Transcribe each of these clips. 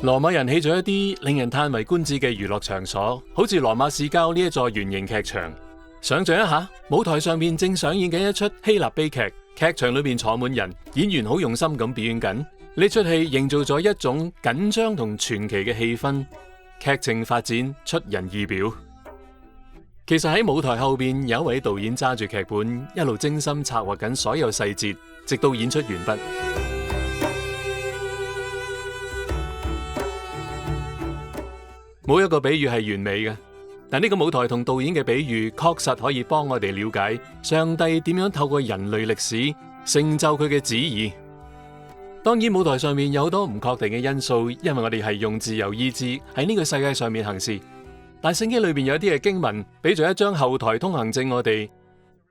羅馬人起咗一啲令人嘆為觀止嘅娛樂場所，好似羅馬市郊呢一座圓形劇場。想象一下，舞台上面正上演緊一出希臘悲劇，劇場裏面坐滿人，演員好用心咁表演緊。呢出戲營造咗一種緊張同傳奇嘅氣氛，劇情發展出人意表。其實喺舞台後邊有一位導演揸住劇本，一路精心策劃緊所有細節，直到演出完畢。冇一個比喻係完美嘅，但呢個舞台同導演嘅比喻確實可以幫我哋了解上帝點樣透過人類歷史成就佢嘅旨意。當然舞台上面有好多唔確定嘅因素，因為我哋係用自由意志喺呢個世界上面行事。但聖經裏邊有一啲嘅經文俾咗一張後台通行證我哋，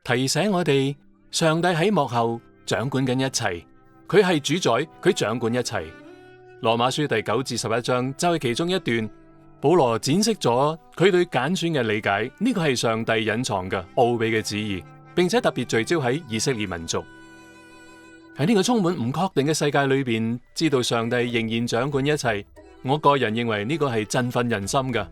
提醒我哋上帝喺幕後掌管緊一切，佢係主宰，佢掌管一切。羅馬書第9至11章就係其中一段。保羅展示咗佢對揀選嘅理解，呢個係上帝隱藏嘅奧秘嘅旨意，並且特別聚焦喺以色列民族。喺呢個充滿唔確定嘅世界裏邊，知道上帝仍然掌管一切，我個人認為呢個係振奮人心嘅。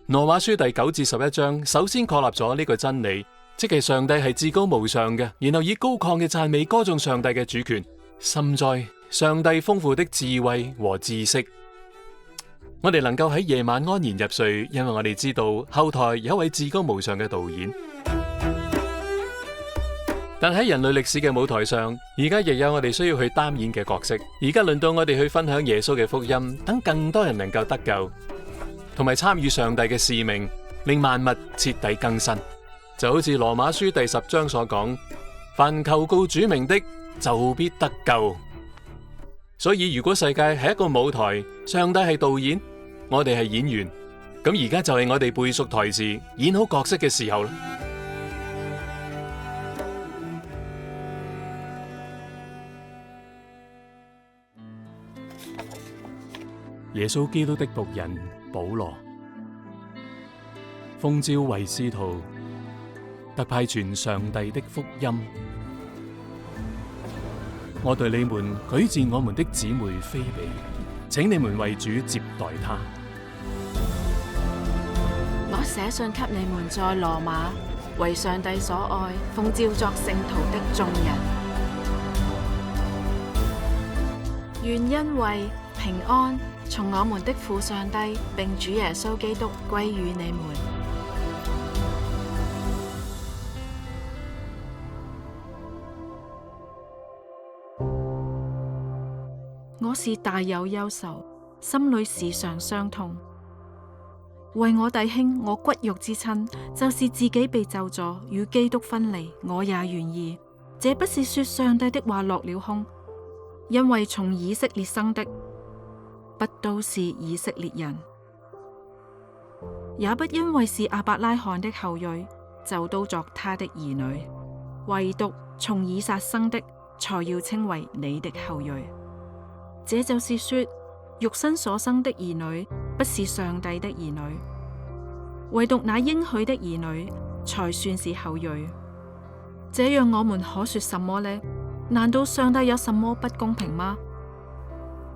羅馬書第9至11章首先確立咗呢個真理，即係上帝係至高無上嘅，然後以高亢嘅讚美歌頌上帝嘅主權，深哉上帝豐富的智慧和知識。我哋能夠喺夜晚安然入睡，因為我哋知道後台有一位至高無上嘅導演。但喺人類歷史嘅舞台上，而家亦有我哋需要去擔演嘅角色。而家輪到我哋去分享耶穌嘅福音，等更多人能夠得救，同埋參與上帝嘅使命，令萬物徹底更新。就好似羅馬書第10章所講，凡求告主名的，就必得救。所以如果世界係一個舞台，上帝係導演，我哋係演員，咁而家就係我哋背熟台詞、演好角色嘅時候啦。耶穌基督的僕人保羅，奉召為使徒，特派傳上帝的福音。我對你們舉薦我們的姊妹菲比，請你們為主接待她。我寫信給你們在羅馬為上帝所愛，奉召作聖徒的眾人，願恩惠平安從我們的父上帝並主耶穌基督歸於你們。我是大有憂愁，心裏時常傷痛。為我弟兄，我骨肉之親，就是自己被咒詛與基督分離，我也願意。這不是說上帝的話落了空，因為從以色列生的，不都是以色列人；也不因為是亞伯拉罕的後裔，就都作他的兒女。唯獨從以撒生的，才要稱為你的後裔。這就是說，肉身所生的兒女不是上帝的兒女，唯獨那應許的兒女才算是後裔。這樣我們可說什麼呢？難道上帝有什麼不公平嗎？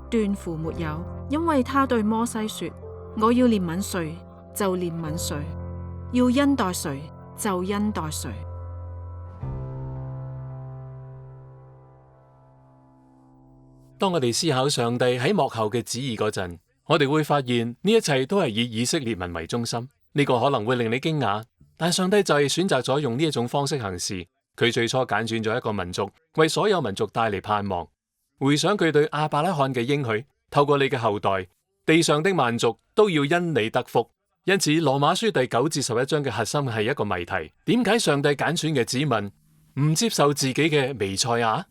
斷乎沒有，因為他對摩西說：我要憐憫誰就憐憫誰，要恩待誰就恩待誰。當我哋思考上帝喺幕後嘅旨意嗰陣，我哋會發現呢一切都係以以色列民為中心。呢個可能會令你驚訝，但上帝就係選擇咗用呢一種方式行事。佢最初揀選咗一個民族，為所有民族帶嚟盼望。回想佢對亞伯拉罕嘅應許，透過你嘅後代，地上的萬族都要因你得福。因此，羅馬書第9至11章嘅核心係一個謎題：點解上帝揀選嘅子民唔接受自己嘅彌賽亞？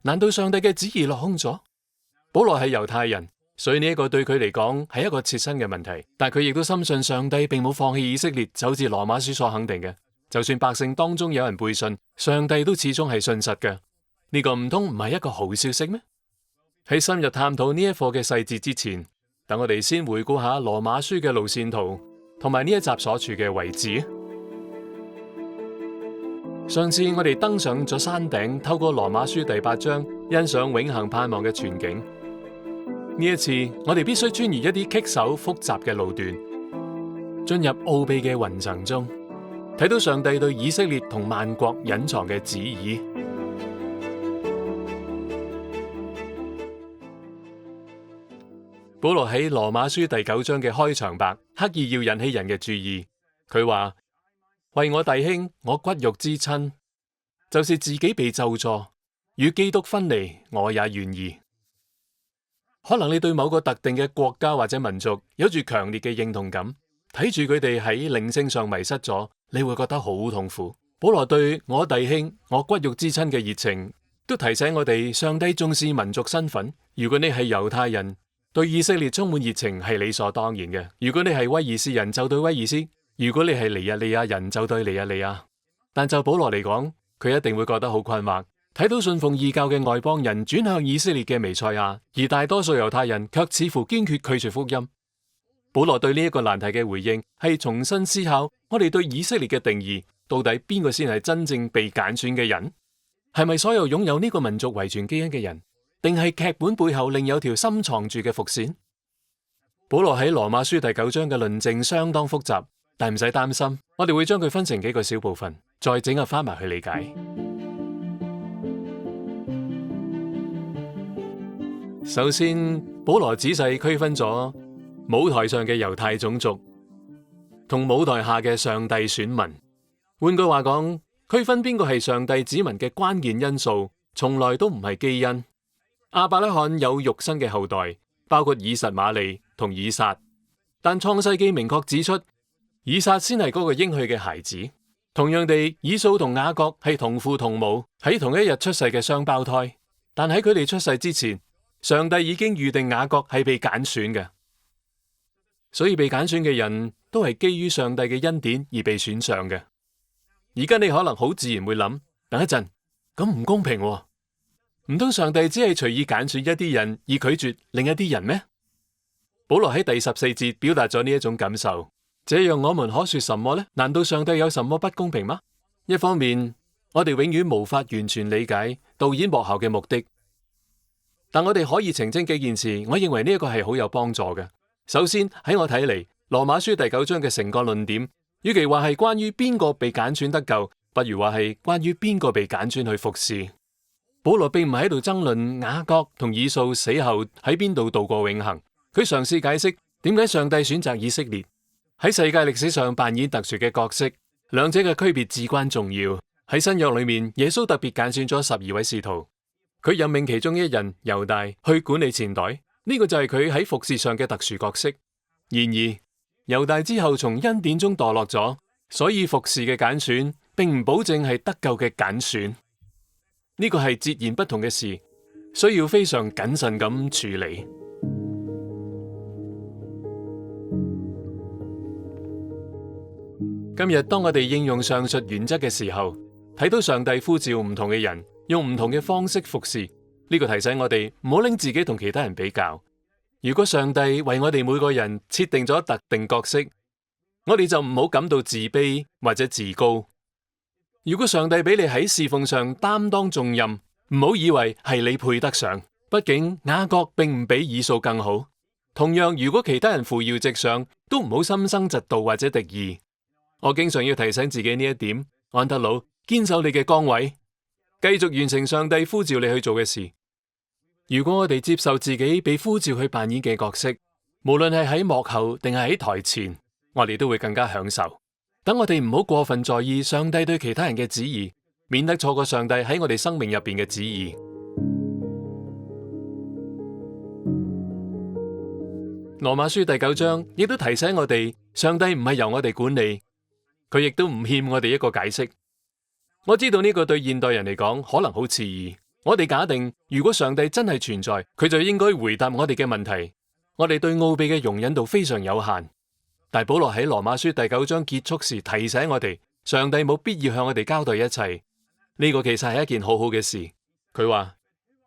難道上帝嘅旨意落空咗？保羅係猶太人，所以呢一個對佢嚟講係一個切身嘅問題。但佢亦都深信上帝並冇放棄以色列，就好似羅馬書所肯定嘅。就算百姓當中有人背信，上帝都始終係信實嘅。呢個唔通唔係一個好消息咩？喺深入探討呢一課嘅細節之前，等我哋先回顧下羅馬書嘅路線圖，同埋呢一集所處嘅位置。上次我哋登上咗山頂，透過羅馬書第8章欣賞永恆盼望嘅全景。呢一次，我哋必須穿越一啲棘手複雜嘅路段，進入奧秘嘅雲層中，睇到上帝對以色列同萬國隱藏嘅旨意。保羅喺羅馬書第9章嘅開場白，刻意要引起人嘅注意。佢話：為我弟兄，我骨肉之親，就是自己被咒詛，與基督分離，我也願意。可能你對某個特定嘅國家或者民族有住強烈嘅認同感，睇住佢哋喺靈性上迷失咗，你會覺得好痛苦。保羅對我弟兄、我骨肉之親嘅熱情，都提醒我哋上帝重視民族身份。如果你係猶太人，對以色列充滿熱情係理所當然嘅；如果你係威爾斯人，就對威爾斯；如果你係尼日利亞人，就對尼日利亞。但就保羅嚟講，佢一定會覺得好困惑，睇到信奉異教嘅外邦人轉向以色列嘅彌賽亞，而大多數猶太人卻似乎堅決拒絕福音。保羅對呢一個難題嘅回應係重新思考我哋對以色列嘅定義，到底邊個先係真正被揀選嘅人？係咪所有擁有呢個民族遺傳基因嘅人？定係劇本背後另有條深藏住嘅伏線？保羅喺羅馬書第9章嘅論證相當複雜，但唔使擔心，我哋會將佢分成幾個小部分，再整合翻埋去理解。首先，保羅仔細區分咗舞台上嘅猶太種族同舞台下嘅上帝選民。換句話講，區分邊個係上帝子民嘅關鍵因素，從來都唔係基因。亞伯拉罕有肉身嘅後代，包括以實瑪利同以撒，但創世記明確指出，以撒先係嗰個應許嘅孩子。同樣地，以掃同雅各係同父同母，喺同一日出世嘅雙胞胎，但喺佢哋出世之前，上帝已經預定雅各係被揀選嘅。所以被揀選嘅人都係基於上帝嘅恩典而被選上嘅。而家你可能好自然會諗，等一陣，咁唔公平喎。唔通上帝只係隨意揀選一啲人而拒絕另一啲人咩？保羅喺第14節表達咗呢一種感受，這樣我們可說什麼呢？難道上帝有什麼不公平嗎？一方面，我哋永遠無法完全理解導演幕後嘅目的，但我哋可以澄清幾件事，我認為呢一個係好有幫助嘅。首先，喺我睇嚟，羅馬書第9章嘅成個論點，與其話係關於邊個被揀選得救，不如話係關於邊個被揀選去服侍。保羅並唔係喺度爭論雅各同以掃死後喺邊度度過永恆，佢嘗試解釋點解上帝選擇以色列喺世界歷史上扮演特殊嘅角色，兩者嘅區別至關重要。喺新約裏面，耶穌特別揀選咗12位使徒，佢任命其中一人猶大去管理錢袋，呢個就係佢喺服侍上嘅特殊角色。然而猶大之後從恩典中墮落咗，所以服侍嘅揀選並唔保證係得救嘅揀選。呢個係截然不同嘅事，需要非常謹慎咁處理。今日當我哋應用上述原則嘅時候，睇到上帝呼召唔同嘅人用唔同嘅方式服侍，呢個提醒我哋唔好拎自己同其他人比較。如果上帝為我哋每個人設定咗特定角色，我哋就唔好感到自卑或者自高。如果上帝俾你喺侍奉上擔當重任，唔好以為係你配得上。畢竟雅各並唔比以掃更好。同樣，如果其他人扶搖直上，都唔好心生嫉妒或者敵意。我經常要提醒自己呢一點。安德魯，堅守你嘅崗位，繼續完成上帝呼召你去做嘅事。如果我哋接受自己被呼召去扮演嘅角色，無論係喺幕後定係喺台前，我哋都會更加享受。等我哋唔好過分在意上帝對其他人嘅旨意，免得錯過上帝喺我哋生命入邊嘅旨意。羅馬書第9章亦都提醒我哋，上帝唔係由我哋管理，佢亦都唔欠我哋一個解釋。我知道呢個對現代人嚟講可能好刺耳。我哋假定如果上帝真係存在，佢就應該回答我哋嘅問題。我哋對奧秘嘅容忍度非常有限。但保羅喺羅馬書第9章結束時提醒我哋，上帝冇必要向我哋交代一切。呢個其實係一件好好嘅事。佢話：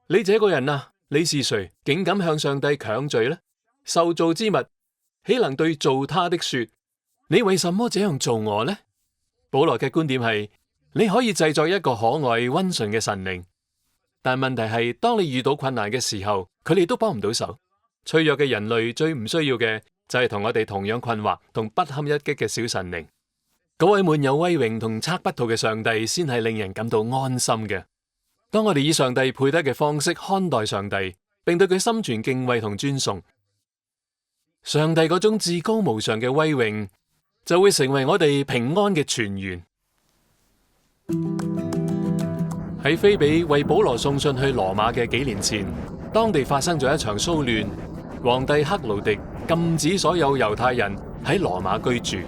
你這個人啊，你是誰，竟敢向上帝強罪呢？受造之物豈能對造他的說：你為什麼這樣做我呢？保羅嘅觀點係：你可以製作一個可愛溫順嘅神靈，但問題係當你遇到困難嘅時候，佢哋都幫唔到手。脆弱嘅人類最唔需要嘅就係同我哋同樣困惑同不堪一擊嘅小神靈。嗰位滿有威榮同測不到嘅上帝先係令人感到安心嘅。當我哋以上帝配得嘅方式看待上帝，並對佢心存敬畏同尊崇，上帝嗰種至高無上嘅威榮就會成為我哋平安嘅泉源。喺菲比為保羅送信去羅馬嘅幾年前，當地發生咗一場騷亂，皇帝克勞狄禁止所有猶太人喺羅馬居住。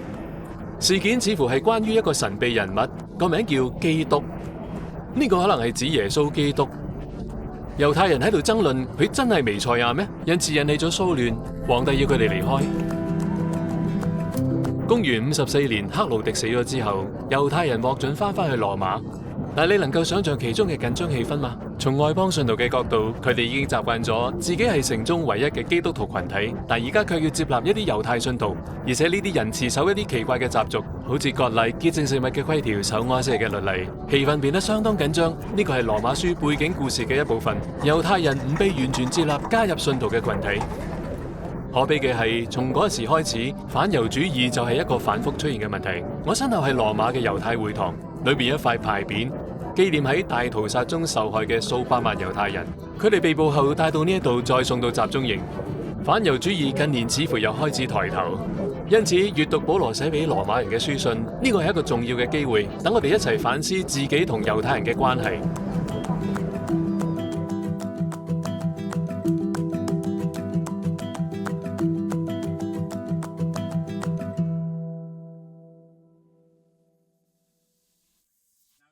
事件似乎係關於一個神秘人物，個名叫基督。呢個可能係指耶穌基督。猶太人喺度爭論佢真係彌賽亞咩？因此引起咗騷亂，皇帝要佢哋離開。公元54年，克勞狄死咗之後，猶太人獲准翻返去羅馬。但你能夠想象其中嘅緊張氣氛嗎？從外邦信徒嘅角度，佢哋已經習慣咗自己係城中唯一嘅基督徒群體，但而家卻要接納一啲猶太信徒，而且呢啲人持守一啲奇怪嘅習俗，好似割禮、潔淨食物嘅規條、守安息日嘅律例，氣氛變得相當緊張。呢個係羅馬書背景故事嘅一部分。猶太人唔被完全接納加入信徒嘅群體。可悲嘅係，從嗰時開始，反猶主義就係一個反覆出現嘅問題。我身後係羅馬嘅猶太會堂，裏邊一塊牌匾，紀念喺大屠殺中受害嘅數百萬猶太人，佢哋被捕後帶到呢一度，再送到集中營。反猶主義近年似乎又開始抬頭，因此閱讀保羅寫俾羅馬人嘅書信，呢個係一個重要嘅機會，等我哋一齊反思自己同猶太人嘅關係。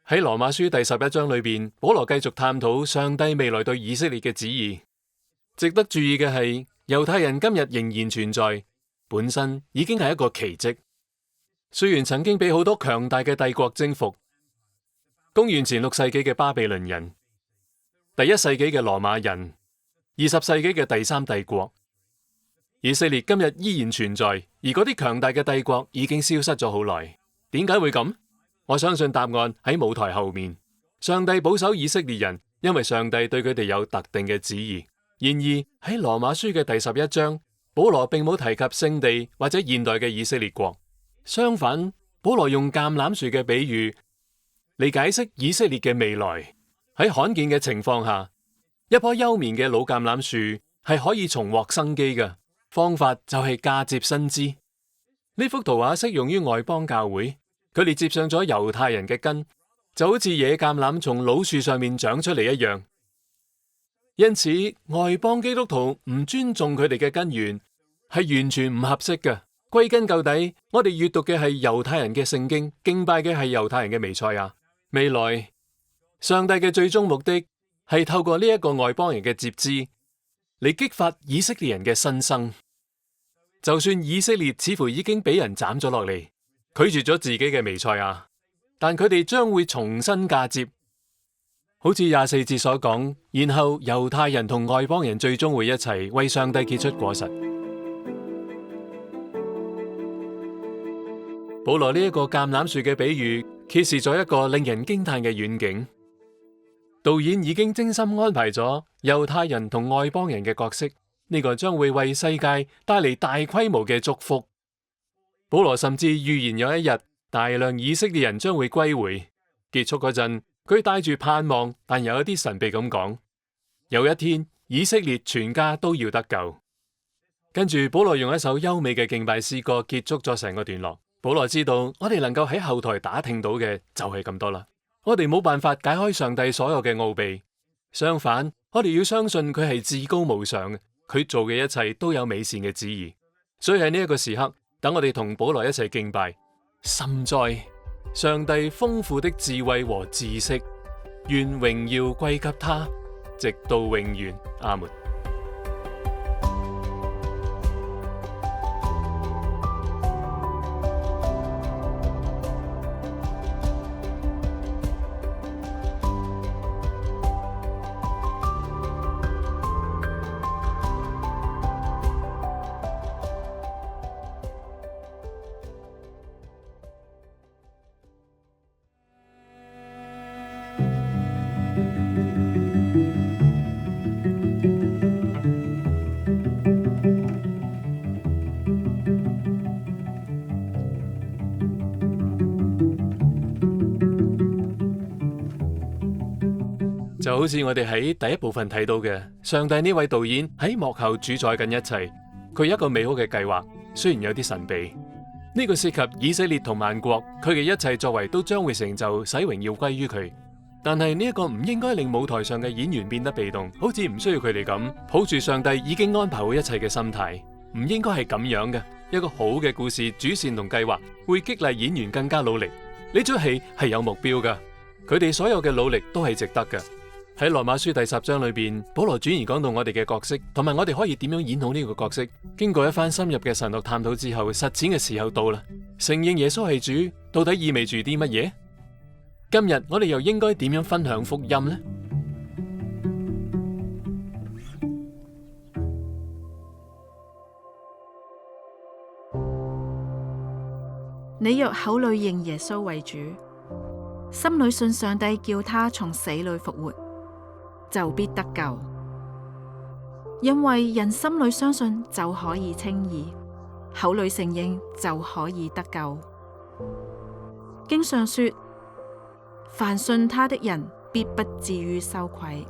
喺羅馬書第11章裏邊，保羅繼續探討上帝未來對以色列嘅旨意。值得注意嘅係，猶太人今日仍然存在，本身已經係一個奇蹟。雖然曾經被好多強大嘅帝國征服，公元前6世紀嘅巴比倫人，第1世紀嘅羅馬人，20世紀嘅第3帝國，以色列今日依然存在，而嗰啲強大嘅帝國已經消失咗好耐。點解會咁？我相信答案喺舞台後面。上帝保守以色列人，因為上帝對佢哋有特定嘅旨意。然而喺羅馬書嘅第11章，保羅並冇提及聖地或者現代嘅以色列國。相反，保羅用橄欖樹嘅比喻嚟解釋以色列嘅未來。喺罕見嘅情況下，一棵休眠嘅老橄欖樹係可以重獲生機嘅。方法就係嫁接新枝。呢幅圖畫適用於外邦教會。佢哋接上咗猶太人嘅根，就好似野橄欖從老樹上面長出嚟一樣。因此，外邦基督徒唔尊重佢哋嘅根源，係完全唔合適嘅。歸根究底，我哋閱讀嘅係猶太人嘅聖經，敬拜嘅係猶太人嘅彌賽亞。未來，上帝嘅最終目的係透過呢一個外邦人嘅接枝，嚟激發以色列人嘅新生。就算以色列似乎已經俾人斬咗落嚟，拒絕咗自己嘅彌賽亞，但佢哋將會重新嫁接，好似24節所講，然後猶太人同外邦人最終會一齊為上帝結出果實。保羅呢一個橄欖樹嘅比喻，揭示咗一個令人驚嘆嘅遠景。導演已經精心安排咗猶太人同外邦人嘅角色，呢個將會為世界帶嚟大規模嘅祝福。保羅甚至預言有一日，大量以色列人將會歸回。結束嗰陣，佢帶住盼望，但有一啲神秘咁講，有一天以色列全家都要得救。跟住保羅用一首優美嘅敬拜詩歌結束咗成個段落。保羅知道，我哋能夠喺後台打聽到嘅就係咁多啦。我哋冇辦法解開上帝所有嘅奧秘，相反，我哋要相信佢係至高無上嘅，佢做嘅一切都有美善嘅旨意。所以喺呢一個時刻，等我哋同保羅一齊敬拜，深哉上帝豐富的智慧和知識，願榮耀歸給他，直到永遠。阿門。就好似我哋喺第一部分睇到嘅，上帝呢位導演喺幕後主宰緊一切，佢有一個美好嘅計劃，雖然有啲神秘。呢個涉及以色列同萬國，佢嘅一切作為都將會成就，使榮耀歸於佢。但係呢一個唔應該令舞台上嘅演員變得被動，好似唔需要佢哋咁抱住上帝已經安排好一切嘅心態，唔應該係咁樣嘅。一個好嘅故事主線同計劃會激勵演員更加努力。呢出戲係有目標噶，佢哋所有嘅努力都係值得嘅。喺羅馬書第10章裏邊，保羅轉移講到我哋嘅角色，同埋我哋可以點樣演好呢個角色。經過一番深入嘅神學探討之後，實踐嘅時候到啦。承認耶穌係主，到底意味住啲乜嘢？今日我哋又應該點樣分享福音呢？你若口裏認耶穌為主，心裏信上帝叫他從死裏復活，就必得救。因為人心裏相信就可以稱義，口裏承認就可以得救。經上說，凡信他的人必不至於羞愧。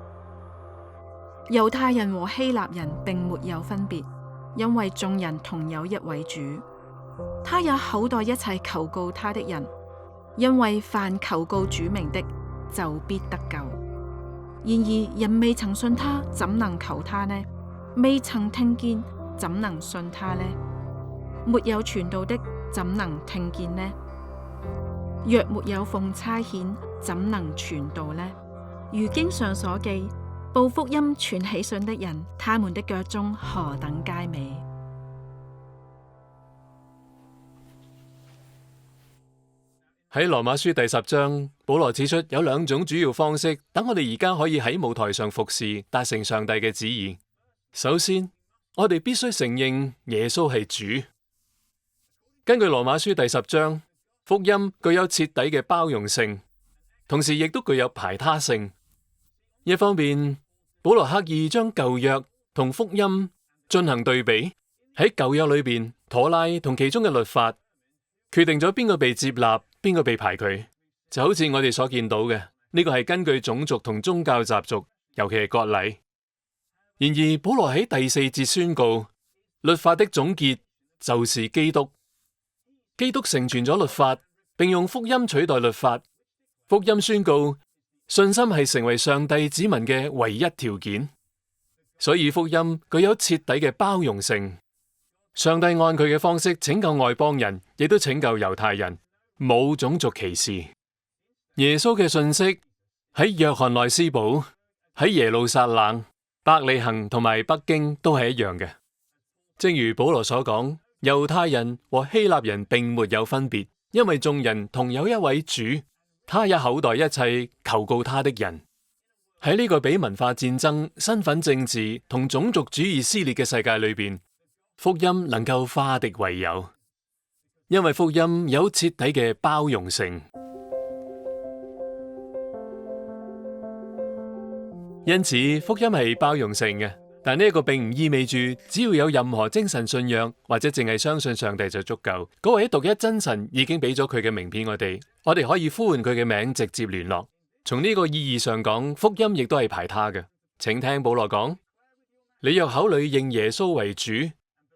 猶太人和希臘人並沒有分別，因為眾人同有一位主。他也厚待一切求告他的人，因為凡求告主名的，就必得救。然而人未曾信他，怎能求他呢？未曾聽見，怎能信他呢？沒有傳道的，怎能聽見呢？若沒有奉差遣，怎能傳道呢？如經上所記，報福音傳喜信的人，他們的腳蹤何等佳美！喺羅馬書第10章，保羅指出有兩種主要方式，等我哋而家可以喺舞台上服侍，達成上帝嘅旨意。首先，我哋必須承認耶穌係主。根據羅馬書第10章，福音具有徹底嘅包容性，同時亦都具有排他性。一方面，保羅刻意將舊約同福音進行對比。喺舊約裏邊，妥拉同其中嘅律法決定咗邊個被接納，邊個被排拒，就好似我哋所見到嘅，呢個係根據種族同宗教習俗，尤其係割禮。然而保羅喺第4節宣告，律法的總結就是基督。基督成全咗律法，並用福音取代律法。福音宣告，信心係成為上帝子民嘅唯一條件。所以福音具有徹底嘅包容性。上帝按佢嘅方式拯救外邦人，亦都拯救猶太人。冇種族歧視。耶穌嘅信息喺約翰內斯堡、喺耶路撒冷、伯利恆同埋北京都係一樣嘅。正如保羅所講，猶太人和希臘人並沒有分別，因為眾人同有一位主，他也厚待一切求告他的人。喺呢個比文化戰爭、身份政治同種族主義撕裂嘅世界裏邊，福音能夠化敵為友。因為福音有徹底嘅包容性，因此福音係包容性嘅。但呢一個並唔意味住只要有任何精神信仰或者淨係相信上帝就足夠。嗰位獨一真神已經俾咗佢嘅名片我哋可以呼喚佢嘅名，直接聯絡。從呢個意義上講，福音亦都係排他嘅。請聽保羅講：你若口裏認耶穌為主，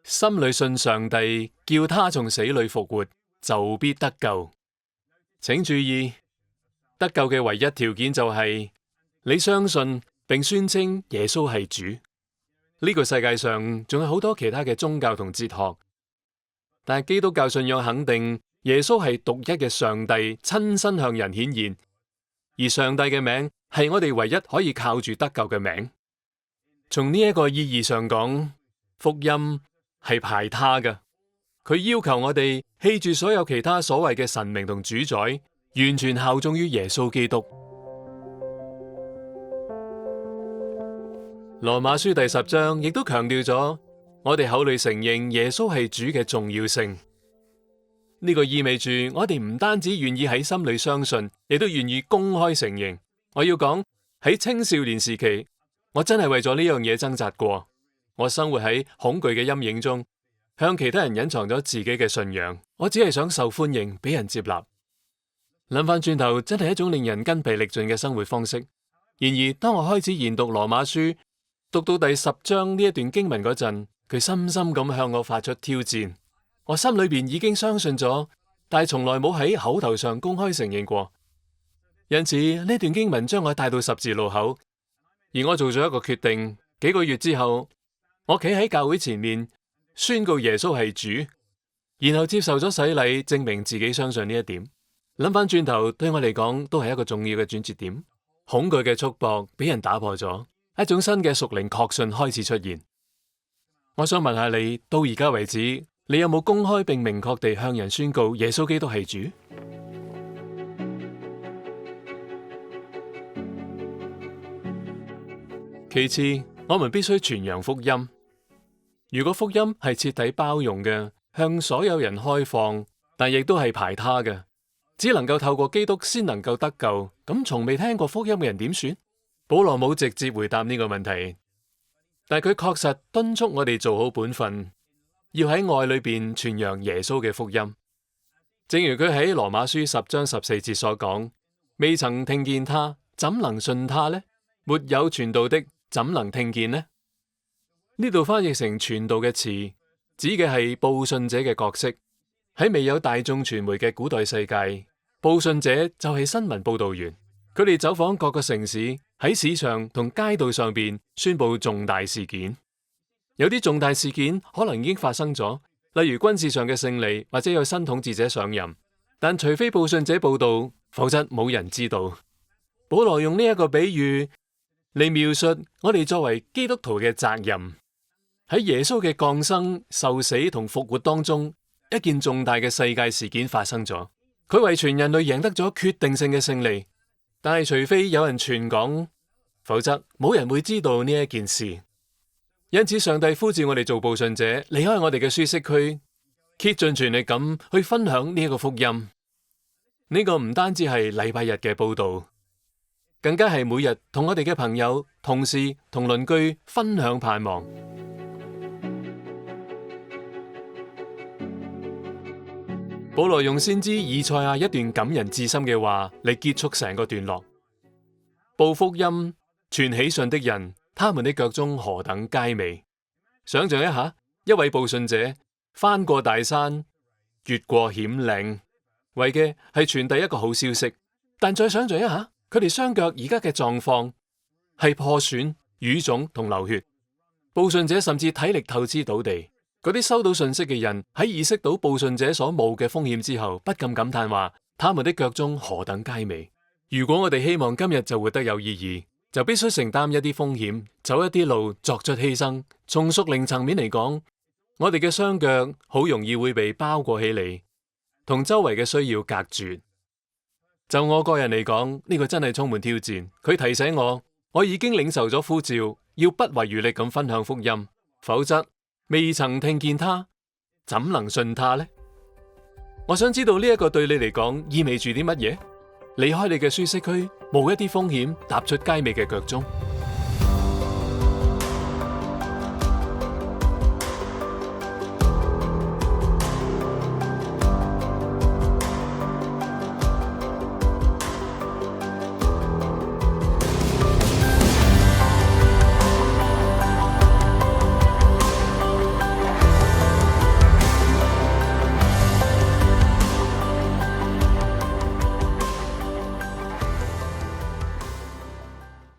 心裏信上帝，叫他從死裏復活，就必得救。請注意，得救嘅唯一條件就係你相信並宣稱耶穌係主。呢個世界上仲有好多其他嘅宗教同哲學，但係基督教信仰肯定耶穌係獨一嘅上帝，親身向人顯現，而上帝嘅名係我哋唯一可以靠住得救嘅名。從呢一個意義上講，福音係排他嘅，佢要求我哋棄住所有其他所謂嘅神明同主宰，完全效忠於耶穌基督。羅馬書第10章亦都強調咗我哋口裏承認耶穌係主嘅重要性。呢個意味住我哋唔單止願意喺心裏相信，亦都願意公開承認。我要講，喺青少年時期，我真係為咗呢樣嘢掙扎過。我生活喺恐懼嘅陰影中，向其他人隱藏咗自己嘅信仰。我只係想受歡迎，俾人接納。諗翻轉頭，真係一種令人筋疲力盡嘅生活方式。然而，當我開始研讀羅馬書，讀到第10章呢一段經文嗰陣，佢深深咁向我發出挑戰。我心裏邊已經相信咗，但係從來冇喺口頭上公開承認過。因此呢段經文將我帶到十字路口，而我做咗一個決定。幾個月之後，我企喺教會前面宣告耶穌係主，然後接受咗洗禮，證明自己相信呢一點。諗翻轉頭，對我嚟講都係一個重要嘅轉折點。恐懼嘅束縛俾人打破咗，一種新嘅屬靈確信開始出現。我想問下你，到而家為止，你有冇公開並明確地向人宣告耶穌基督係主？其次，我們必須傳揚福音。如果福音係徹底包容嘅，向所有人開放，但亦都係排他嘅，只能夠透過基督先能夠得救，咁從未聽過福音嘅人點算？保羅冇直接回答呢個問題，但佢確實敦促我哋做好本分，要喺愛裏邊傳揚耶穌嘅福音。正如佢喺羅馬書10章14節所講：未曾聽見他，怎能信他呢？沒有傳道的，怎能聽見呢？呢度翻譯成傳道嘅詞，指嘅係報信者嘅角色。喺未有大眾傳媒嘅古代世界，報信者就係新聞報道員，佢哋走訪各個城市，喺市場同街道上邊宣佈重大事件。有啲重大事件可能已經發生咗，例如軍事上嘅勝利，或者有新統治者上任，但除非報信者報道，否則冇人知道。保羅用呢一個比喻嚟描述我哋作為基督徒嘅責任。喺耶穌嘅降生、受死同復活當中，一件重大嘅世界事件發生咗，佢為全人類贏得咗決定性嘅勝利。但係除非有人傳講，否則冇人會知道呢一件事。因此，上帝呼召我哋做報信者，離開我哋嘅舒適區，竭盡全力咁去分享呢一個福音。呢個唔單止係禮拜日嘅報道，更加係每日同我哋嘅朋友、同事同鄰居分享盼望。保羅用先知以賽亞一段感人至深嘅話嚟結束成個段落：報福音、傳喜訊的人，他們的腳蹤何等佳美！想象一下，一位報信者翻過大山，越過險嶺，為嘅係傳遞一個好消息。但再想象一下，佢哋雙腳而家嘅狀況係破損、瘀腫同流血。報信者甚至體力透支倒地。嗰啲收到信息嘅人喺意識到報信者所冒嘅風險之後，不禁感嘆話：他們的腳蹤何等佳美！如果我哋希望今日就活得有意義，就必須承擔一啲風險，走一啲路，作出犧牲。從屬靈層面嚟講，我哋嘅雙腳好容易會被包裹起嚟，同周圍嘅需要隔絕。就我個人嚟講，呢個真係充滿挑戰。佢提醒我已經領受咗呼召，要不遺餘力咁分享福音，否則未曾聽見他，怎能信他呢？我想知道呢一個對你嚟講意味住啲乜嘢？離開你嘅舒適區，冒一啲風險，踏出佳美嘅腳蹤。